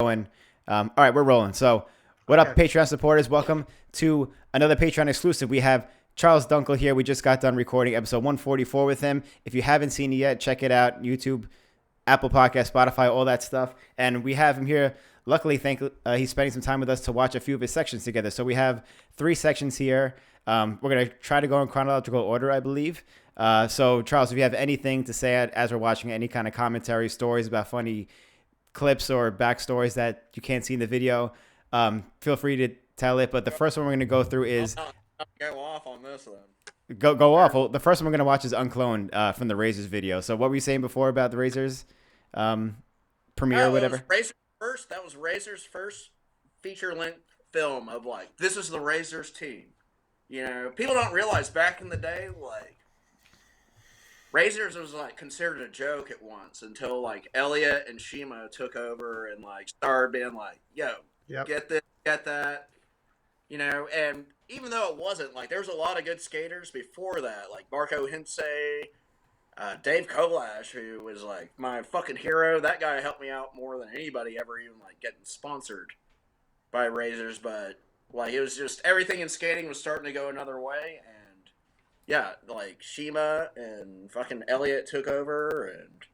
going. All right, we're rolling. So, what up, Patreon supporters? Welcome to another Patreon exclusive. We have Charles Dunkle here. We just got done recording episode 144 with him. If you haven't seen it yet, check it out. YouTube, Apple Podcast, Spotify, all that stuff. And we have him here. Luckily, he's spending some time with us to watch a few of his sections together. So we have 3 sections here. We're going to try to go in chronological order, I believe. So, Charles, if you have anything to say as we're watching, any kind of commentary, stories about funny clips or backstories that you can't see in the video, feel free to tell it. But the first one we're going to go through is... Go off on this then. Go off. Well, the first one we're going to watch is Unclonned from the Razors video. So what were you saying before about the Razors premiere or whatever? That was Razor's first feature-length film of, like, this is the Razors team. You know, people don't realize back in the day, like, Razors was, like, considered a joke at once until, like, Elliot and Shima took over and, like, started being like, yo, get this, get that. You know, and even though it wasn't, like, there was a lot of good skaters before that, like Marco Hensei, Dave Kolash, who was, like, my fucking hero. That guy helped me out more than anybody ever even, like, getting sponsored by Razors. But, like, it was just, everything in skating was starting to go another way. And, yeah, like, Shima and fucking Elliot took over and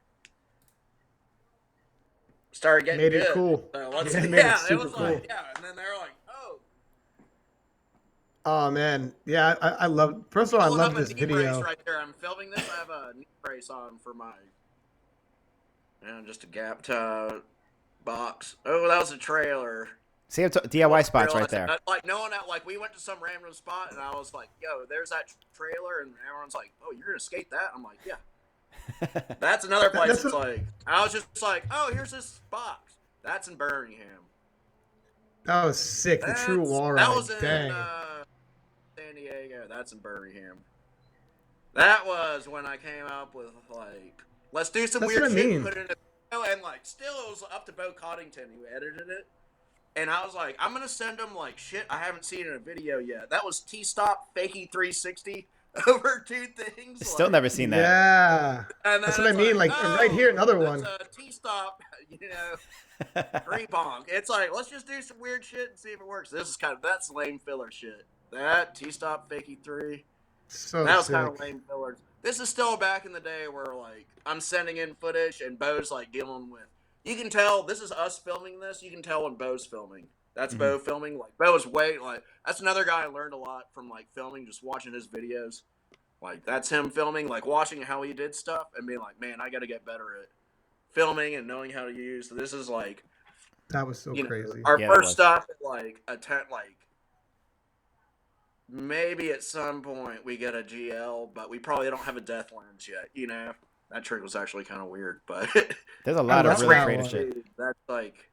started getting good. Made it cool. So it was cool. like, yeah, and then they were like, oh man, yeah, I love. First of all, I love this video. Right there, I'm filming this. I have a knee brace on for my, just a gap tie box. Oh, that was a trailer. See, DIY spots right there. Like no one out. Like we went to some random spot, and I was like, "Yo, there's that trailer," and everyone's like, "Oh, you're gonna skate that?" I'm like, "Yeah." That's another place. It's like I was just like, "Oh, here's this box." That's in Birmingham. That was sick. The true wall ride. That was in San Diego. That's in Birmingham. That was when I came up with, like, let's do some weird shit. Put it in a video, and, like, still it was up to Bo Coddington who edited it. And I was like, I'm gonna send him, like, shit I haven't seen in a video yet. That was T-Stop Fakey 360 over 2 things. Still never seen that. Yeah. That's what I mean. Like right here, another one. T-Stop, green bonk. It's like, let's just do some weird shit and see if it works. This is that's lame filler shit. That T-Stop Fakey 3. That was kind of lame filler. This is still back in the day where, like, I'm sending in footage and Bo's, like, dealing with. You can tell this is us filming this. You can tell when Bo's filming. That's Bo filming. Like, Bo is that's another guy I learned a lot from, like, filming, just watching his videos. Like, that's him filming, like, watching how he did stuff and being like, man, I got to get better at filming and knowing how to use. This is, like. That was so crazy. Our first stop at, like, maybe at some point we get a GL, but we probably don't have a death lens yet, you know? That trick was actually kind of weird, but... There's a lot of really creative shit. That's like...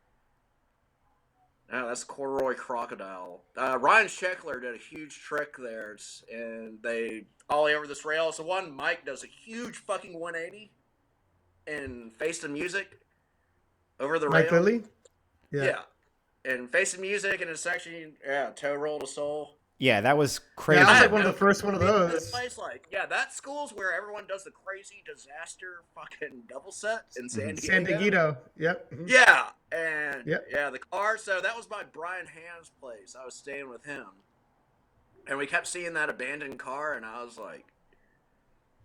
No, that's Corduroy Crocodile. Ryan Sheckler did a huge trick there, and they ollie over this rail. So Mike does a huge fucking 180 and Face the Music over the rail. Mike Lilly? Yeah. And Face the Music in a section, toe roll to soul. Yeah, that was crazy. Yeah, that was like one of the first one of those. This place, that school's where everyone does the crazy disaster fucking double set in San Diego. San Diego, yep. Yeah, and the car. So that was by Brian Ham's place. I was staying with him, and we kept seeing that abandoned car, and I was like,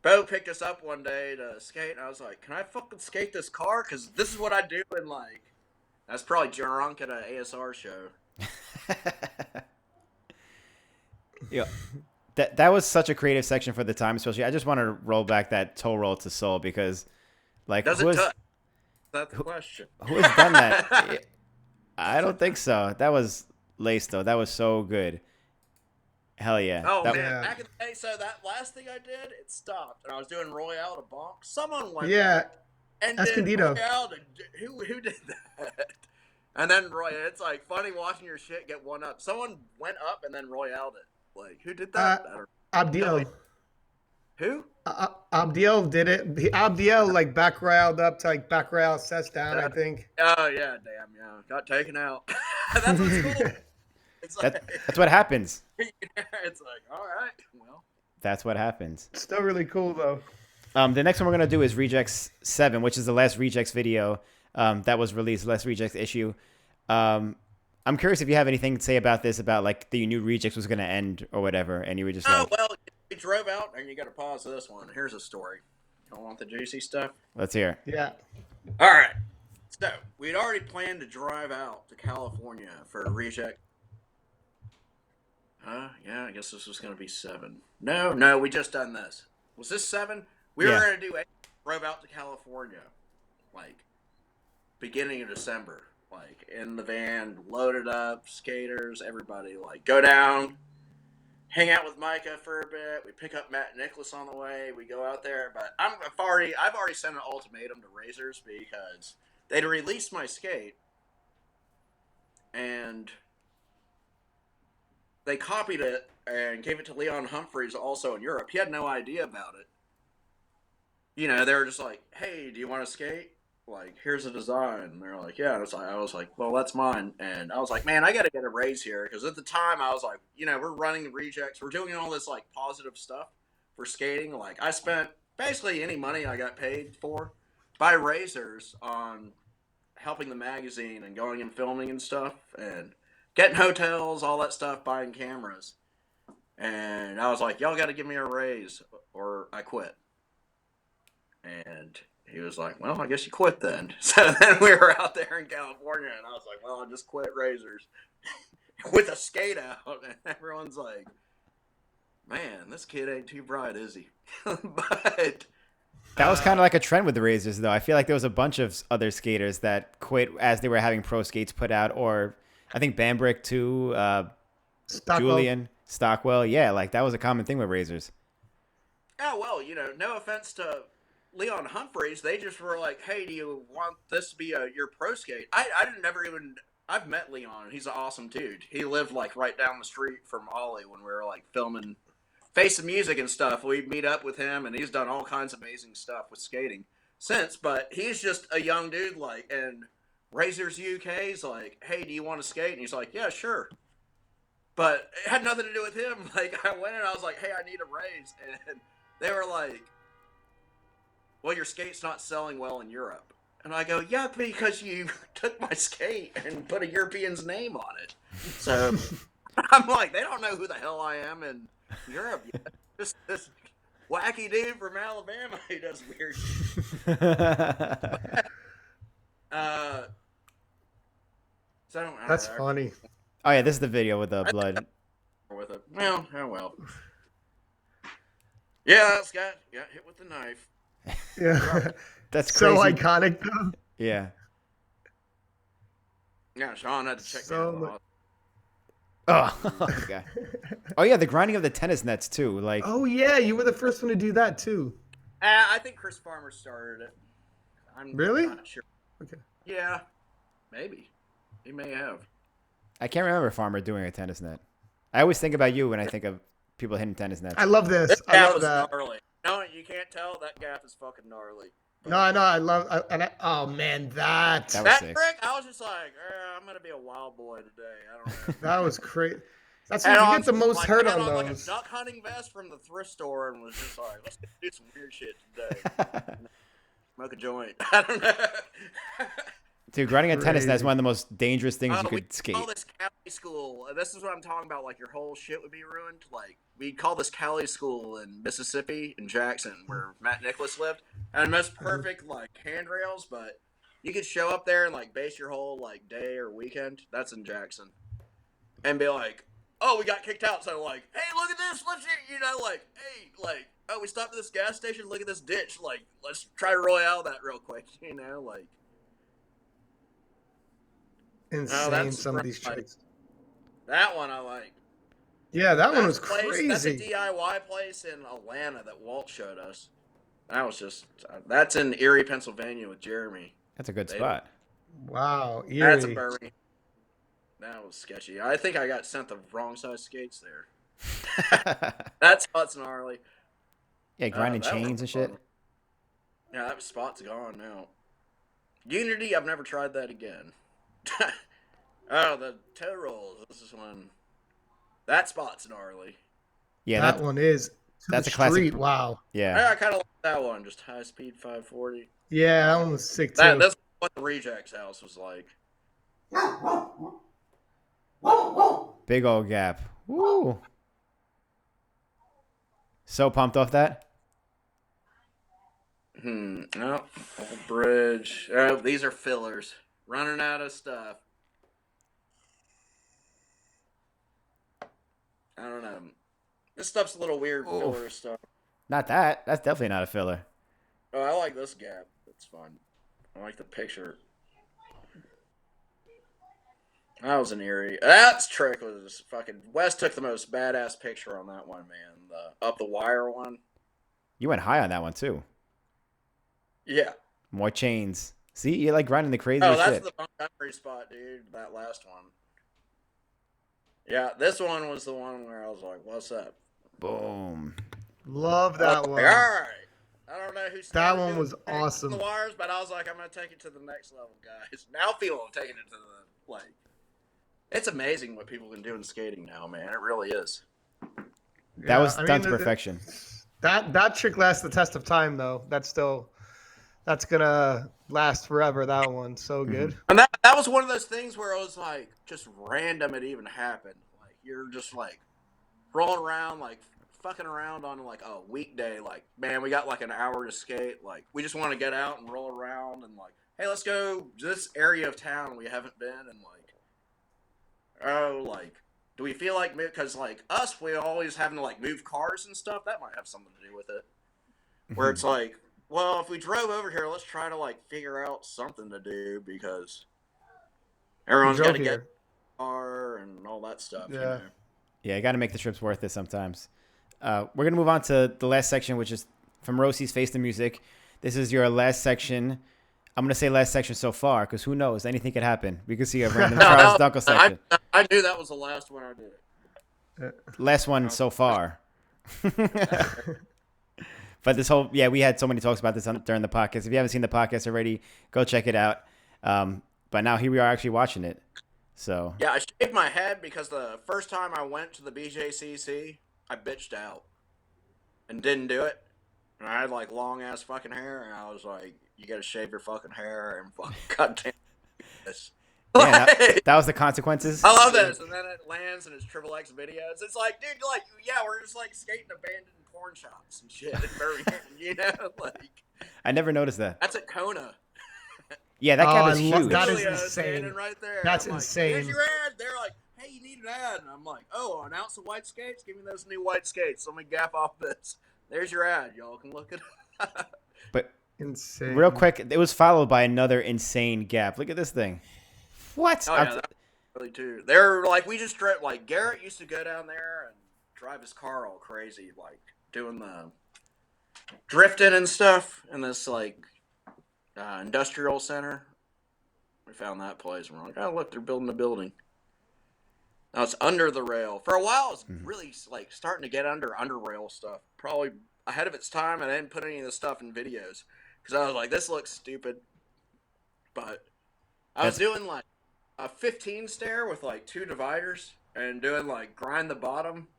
Bo picked us up one day to skate, and I was like, can I fucking skate this car? Because this is what I do in, like, that's probably drunk at an ASR show. Yeah, that was such a creative section for the time, especially. I just want to roll back that toe roll to soul because, like, does it touch? That's the question. Who has done that? I don't think so. That was laced though. That was so good. Hell yeah. Oh man, back in the day. So that last thing I did, it stopped, and I was doing Royale to bonk. Someone went. Yeah. And Escondido. Who did that? And then it's like funny watching your shit get one up. Someone went up and then Royale'd it. Like, who did that? Abdiel. Who? Abdiel did it. Abdiel, like, back railed up to, like, back rail sets down, I think. Oh, yeah, damn, yeah. Got taken out. That's what's cool. It's like, that's what happens. It's like, all right, well. That's what happens. Still really cool, though. The next one we're going to do is Rejects 7, which is the last Rejects video that was released, last Rejects issue. I'm curious if you have anything to say about this, about like the new Rejects was going to end or whatever, and you were just Oh like, well, we drove out, and you got to pause this one. Here's a story. You don't want the juicy stuff? let's hear. Yeah. All right. So we'd already planned to drive out to California for a reject. Yeah, I guess this was going to be 7. No, we just done this. Was this 7? We were Yeah. going to do 8. Drove out to California, like beginning of December, like in the van, loaded up, skaters, everybody, like go down, hang out with Micah for a bit. We pick up Matt and Nicholas on the way. We go out there, but I've already sent an ultimatum to Razors because they'd released my skate, and they copied it and gave it to Leon Humphreys also in Europe. He had no idea about it. You know, they were just like, "Hey, do you want to skate? Like, here's a design." And they're like, "Yeah." And I was like, "Well, that's mine." And I was like, "Man, I got to get a raise here," because at the time I was like, you know, we're running rejects, we're doing all this like positive stuff for skating. Like, I spent basically any money I got paid for by Razors on helping the magazine and going and filming and stuff and getting hotels, all that stuff, buying cameras. And I was like, "Y'all got to give me a raise or I quit." And he was like, "Well, I guess you quit then." So then we were out there in California, and I was like, "Well, I just quit Razors with a skate out." And everyone's like, "Man, this kid ain't too bright, is he?" But That was kind of like a trend with the Razors, though. I feel like there was a bunch of other skaters that quit as they were having pro skates put out, or I think Bambrick too, Stockwell. Julian, Stockwell. Yeah, like that was a common thing with Razors. oh well, you know, no offense to Leon Humphreys, they just were like, "Hey, do you want this to be your pro skate?" I didn't never even. I've met Leon. He's an awesome dude. He lived like right down the street from Ollie when we were like filming Face of Music and stuff. We'd meet up with him, and he's done all kinds of amazing stuff with skating since. But he's just a young dude, like, and Razors UK's like, "Hey, do you want to skate?" And he's like, "Yeah, sure." But it had nothing to do with him. Like, I went and I was like, "Hey, I need a raise," and they were like, "Well, your skate's not selling well in Europe." And I go, "Yeah, because you took my skate and put a European's name on it." So I'm like, they don't know who the hell I am in Europe yet. Just this wacky dude from Alabama who does weird shit. So I don't That's know. funny. Oh yeah, this is the video with the blood. With it. Well, oh well. Yeah, Scott got hit with the knife. Yeah. That's So crazy. iconic though. Yeah. Yeah, Sean had to check So me out. Oh, okay. Oh yeah, the grinding of the tennis nets too. Like, Oh yeah, you were the first one to do that too. I think Chris Farmer started it. I'm Really? not sure. Okay. Yeah, maybe. He may have. I can't remember Farmer doing a tennis net. I always think about you when I think of people hitting tennis nets. I love this. This I gaff love is that. gnarly. No, you can't tell that gaff is fucking gnarly. No, I know. I love. Oh man, that That was That sick. trick, I was just like, I'm gonna be a wild boy today. I don't know. that was great. That's Had when you on get the some, most like, hurt had on like a those. duck hunting vest from the thrift store and was just like, let's do some weird shit today. Smoke a joint. I don't know. Dude, grinding a tennis net is Crazy. one of the most dangerous things you We could skate. call this Cali school. This is what I'm talking about. Like, your whole shit would be ruined. Like, we call this Cali school in Mississippi, in Jackson, where Matt Nicholas lived. And most perfect, like, handrails, but you could show up there and, like, base your whole, like, day or weekend. That's in Jackson. And be like, "Oh, we got kicked out." So, like, "Hey, look at this. Let's, you know, like, hey, like, oh, we stopped at this gas station. Look at this ditch. Like, let's try to royale that real quick." You know, like. Insane. that's Some of these right. tricks. That one I like. Yeah, that one was That's a place- That's a crazy. DIY place in Atlanta that Walt showed us. That was just. That's in Erie, Pennsylvania with Jeremy. That's a good They- spot. Wow, That's a eerie. Burmy. That was sketchy. I think I got sent the wrong size skates there. That's gnarly. Yeah, grinding That chains was and shit. fun. Yeah, that spot's gone now. Unity, I've never tried that again. Oh, the toe rolls. This is one. That spot's gnarly. Yeah, that one is. To that's the a classic. street. Wow. Yeah. I kind of like that one. Just high speed 540. Yeah, that one was sick too. That's what the Rejects house was like. Big old gap. Woo. So pumped off that. No. Old bridge. Oh, these are fillers. Running out of stuff. I don't know. This stuff's a little weird filler stuff. Not that. That's definitely not a filler. Oh, I like this gap. It's fun. I like the picture. That was an eerie. That trick was fucking. Wes took the most badass picture on that one, man. The up the wire one. You went high on that one too. Yeah. More chains. See, you're like grinding the craziest Oh, that's shit. the Montgomery spot, dude. That last one. Yeah, this one was the one where I was like, "What's up?" Boom. Love that one. All right. I don't know who That one was awesome. The wires, but I was like, I'm gonna take it to the next level, guys. Now I feel I'm taking it to the like. It's amazing what people can do in skating now, man. It really is. That was done to perfection. That trick lasts the test of time, though. That's gonna last forever. That one, so good. And that was one of those things where it was like just random. It even happened. Like you're just like rolling around, like fucking around on like a weekday. Like, man, we got like an hour to skate. Like, we just want to get out and roll around and like, hey, let's go to this area of town we haven't been. And like, oh, like, do we feel like, because like us, we always having to like move cars and stuff. That might have something to do with it. Where it's like, well, if we drove over here, let's try to like figure out something to do because everyone's got to get a car and all that stuff. Yeah. You know? Yeah, you got to make the trips worth it sometimes. We're going to move on to the last section, which is from Rosie's Face the Music. This is your last section. I'm going to say last section so far because who knows? Anything could happen. We could see a random Charles Dunkle section. I knew that was the last one I did. Last one so far. But this whole, we had so many talks about this during the podcast. If you haven't seen the podcast already, go check it out. But now here we are actually watching it. So yeah, I shaved my head because the first time I went to the BJCC, I bitched out and didn't do it. And I had like long ass fucking hair, and I was like, "You gotta shave your fucking hair and fucking goddamn this." Yeah, that was the consequences. I love this, and then it lands and it's Triple X videos. It's like, dude, like, yeah, we're just like skating abandoned porn shops and shit in Birmingham, you know, like. I never noticed that. That's at Kona. Yeah, that cap is huge. That is Julio insane. standing right there. That's I'm like, insane. Here's your ad. They're like, hey, you need an ad. And I'm like, oh, an ounce of white skates? Give me those new white skates. Let me gap off this. There's your ad. Y'all can look it up. But insane. Real quick, it was followed by another insane gap. Look at this thing. What? Oh, yeah, that's really too. They're like, we just drove, like, Garrett used to go down there and drive his car all crazy, like, doing the drifting and stuff in this, like, industrial center. We found that place and we're like, oh, look, they're building a building. Now it's under the rail. For a while, it was really like starting to get under rail stuff. Probably ahead of its time. And I didn't put any of the stuff in videos because I was like, this looks stupid. But I was doing like a 15 stair with like 2 dividers and doing like grind the bottom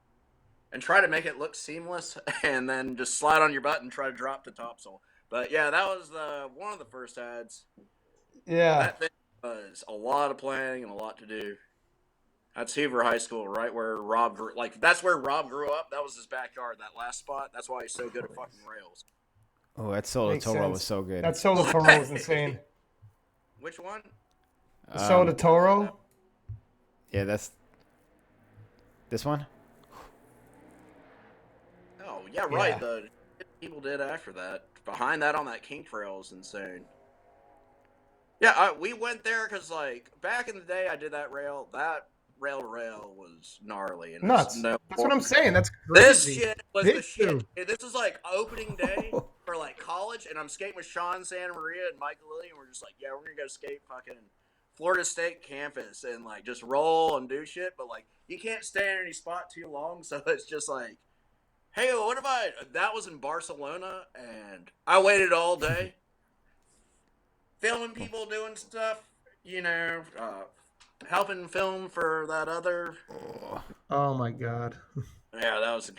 and try to make it look seamless and then just slide on your butt and try to drop the topsail. But yeah, that was one of the first ads. Yeah. That thing was a lot of planning and a lot to do. That's Hoover High School, right where Rob grew. Like, that's where Rob grew up. That was his backyard, that last spot. That's why he's so good at fucking rails. Oh, that Solo Makes Toro sense. was so good. That Solo Toro was insane. Which one? Solo Toro? Yeah, that's this one. Oh, yeah, right. Yeah. The shit people did after that. Behind that on that King Trail is insane. Yeah, we went there because, like, back in the day, I did that rail. That rail to rail was gnarly. And Nuts. That's what I'm saying. That's This crazy. shit was Me the shit. too. This was like opening day for like college, and I'm skating with Sean Santa Maria and Mike Lilly, and we're just like, yeah, we're gonna go skate fucking Florida State campus and like just roll and do shit. But like, you can't stay in any spot too long, so it's just like, hey, what if that was in Barcelona, and I waited all day, filming people doing stuff, you know, helping film for that other. Oh my god. Yeah, that was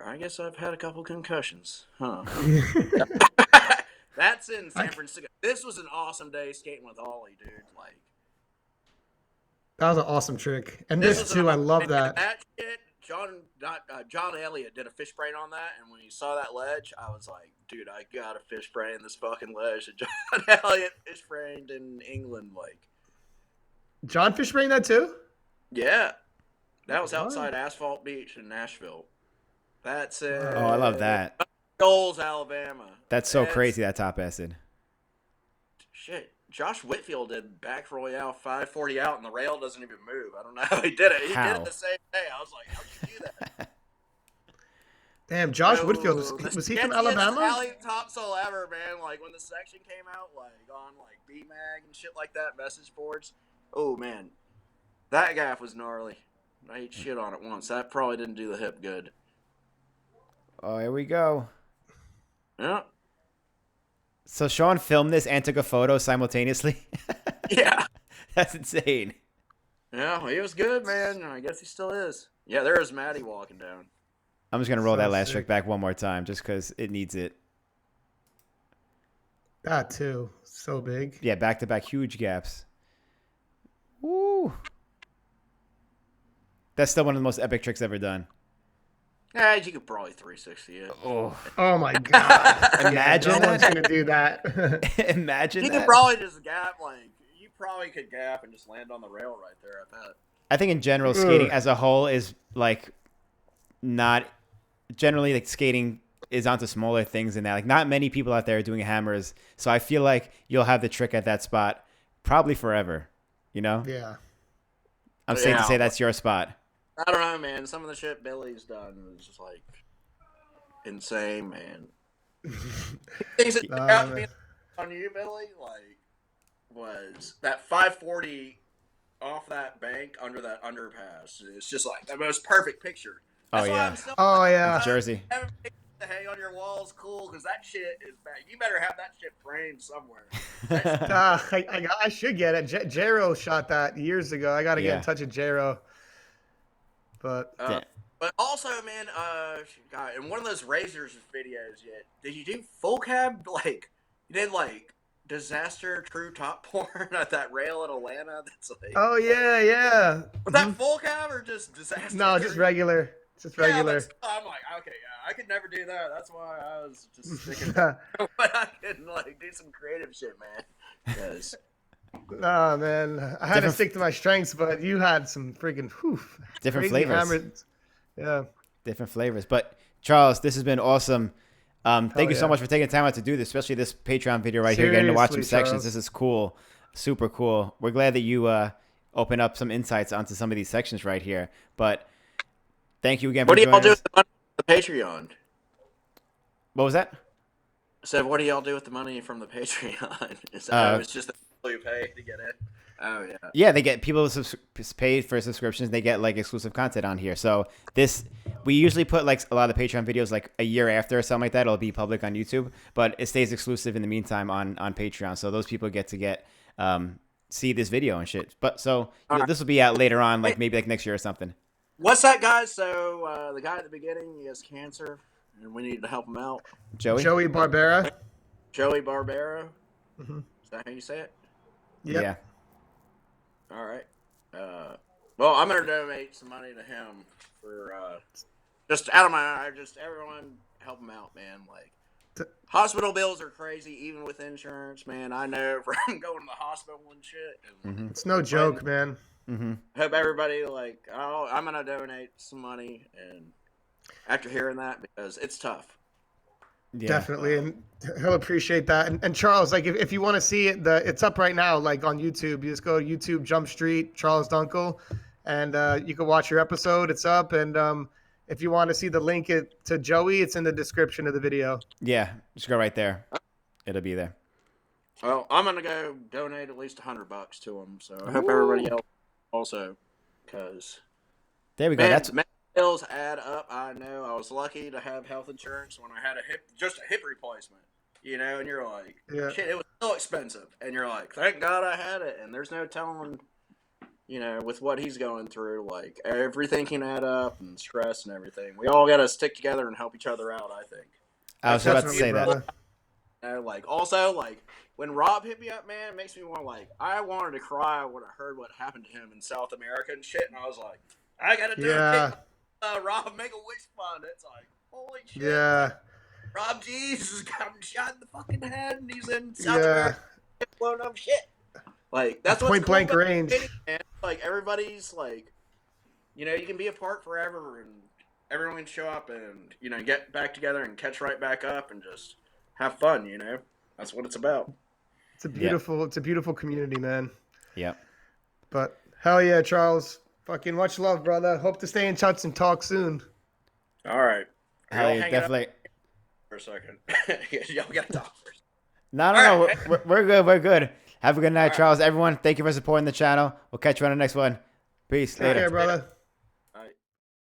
I guess I've had a couple concussions, huh? That's in San Francisco. This was an awesome day skating with Ollie, dude. Like, That was an awesome trick. And This this is too, I love that. That shit, John Elliott did a fish brain on that, and when he saw that ledge, I was like, dude, I got a fish brain this fucking ledge that John Elliott fish brained in England. Like, John fish brained that too? yeah, that was What? outside Asphalt Beach in Nashville. That's it. Oh, I love that. Goals, Alabama. That's so crazy, that top acid. Shit. Josh Whitfield did back royale 540 out, and the rail doesn't even move. I don't know how he did it. He did it the same day. I was like, how did you do that? Damn, Josh Whitfield was he from Alabama? Alley topsoil ever, man. Like when the section came out, like on like BMag and shit like that, message boards. Oh man, that gaff was gnarly. I ate shit on it once. That probably didn't do the hip good. Oh, here we go. Yeah. So Sean filmed this and took a photo simultaneously? Yeah. That's insane. Yeah, he was good, man. I guess he still is. Yeah, there is Maddie walking down. I'm just going to roll So that last sick. trick back one more time just because it needs it. That too. So big. Yeah, back-to-back huge gaps. Woo. That's still one of the most epic tricks ever done. Yeah, you could probably 360 it. Oh, Oh my god. Imagine no one's that. gonna do that. Imagine You that. could probably just gap, like, you probably could gap and just land on the rail right there, I bet. I think in general, Ugh. skating as a whole is like not generally like skating is onto smaller things than that. Like not many people out there are doing hammers, so I feel like you'll have the trick at that spot probably forever. You know, Yeah. I'm safe to Yeah. say that's your spot. I don't know, man. Some of the shit Billy's done was just, like, insane, man. Things that Nah, got me man. on you, Billy, like, was that 540 off that bank under that underpass. It's just, like, the most perfect picture. Oh, That's why yeah. I'm so Oh yeah. Jersey. having pictures to hang on your walls cool, because that shit is bad. You better have that shit framed somewhere. I should get it. Jero shot that years ago. I gotta get Yeah. in touch with Jero. But Yeah. But also, man, God, in one of those Razors videos, did you do full cab? Like, you did, like, disaster true top porn at that rail in Atlanta? That's like, oh yeah. was that full cab or just disaster? No, just true? regular. Just Yeah, regular. but I'm like, okay, yeah, I could never do that. That's why I was just sticking. But I can, like, do some creative shit, man. Because Nah, man. I had to Different- stick to my strengths, but you had some freaking Different crazy flavors. hammers. Yeah. Different flavors. But Charles, this has been awesome. Thank you so yeah. much for taking time out to do this, especially this Patreon video right here. Getting to watch some Seriously, sections. Charles. This is cool. Super cool. We're glad that you open up some insights onto some of these sections right here. But thank you again for what do y'all joining do us. with the money from the Patreon? What was that? So what do y'all do with the money from the Patreon? It's just the people you pay to get in. Oh yeah. Yeah, they get people paid for subscriptions. They get like exclusive content on here. So we usually put like a lot of the Patreon videos like a year after or something like that. It'll be public on YouTube, but it stays exclusive in the meantime on Patreon. So those people get to see this video and shit. But so this will be out later on, like maybe like next year or something. What's that guy? So the guy at the beginning, he has cancer, and we need to help him out. Joey. Joey Barbera. Joey Barbero. Mhm. Is that how you say it? Yep. Yeah. All right. Well, I'm gonna donate some money to him for just out of my eye. Just everyone help him out, man. Like hospital bills are crazy, even with insurance, man. I know from going to the hospital and shit. And It's no joke, man. Mm-hmm. hope everybody I'm gonna donate some money, and after hearing that, because it's tough. Yeah. Definitely, and he'll appreciate that. And Charles, like, if you want to see it, it's up right now, like on YouTube. You just go to YouTube, Jump Street, Charles Dunkle, and you can watch your episode. It's up, and if you want to see the link to Joey, it's in the description of the video. Yeah. Just go right there. It'll be there. Well, I'm gonna go donate at least $100 to him. So I hope everybody else also, because There we go. man, That's bills add up. I know. I was lucky to have health insurance when I had just a hip replacement. You know, and you're like, Yeah. shit, it was so expensive, and you're like, thank God I had it. And there's no telling, you know, with what he's going through, like everything can add up and stress and everything. We all got to stick together and help each other out. I think. I was about to Definitely, say that. brother. Like also like when Rob hit me up, man, it makes me want like I wanted to cry when I heard what happened to him in South America and shit, and I was like, I gotta do Yeah. it. Rob Make a Wish Fund. It's like holy shit. Yeah. Like, Rob Jesus got him shot in the fucking head, and he's in South Yeah. America blown up shit. Like that's what's Point cool blank about range. dating, man. Like everybody's like, you know, you can be apart forever, and everyone can show up, and you know, get back together and catch right back up, and just have fun. You know, that's what it's about. It's a beautiful community, man. Yep. But hell yeah, Charles. Fucking much love, brother. Hope to stay in touch and talk soon. All right, Hell y'all yeah, hang it up definitely. for a second. Y'all gotta talk first. No, All right. we're good. We're good. Have a good night, right. Charles. Everyone, thank you for supporting the channel. We'll catch you on the next one. Peace. Take Later. care, brother.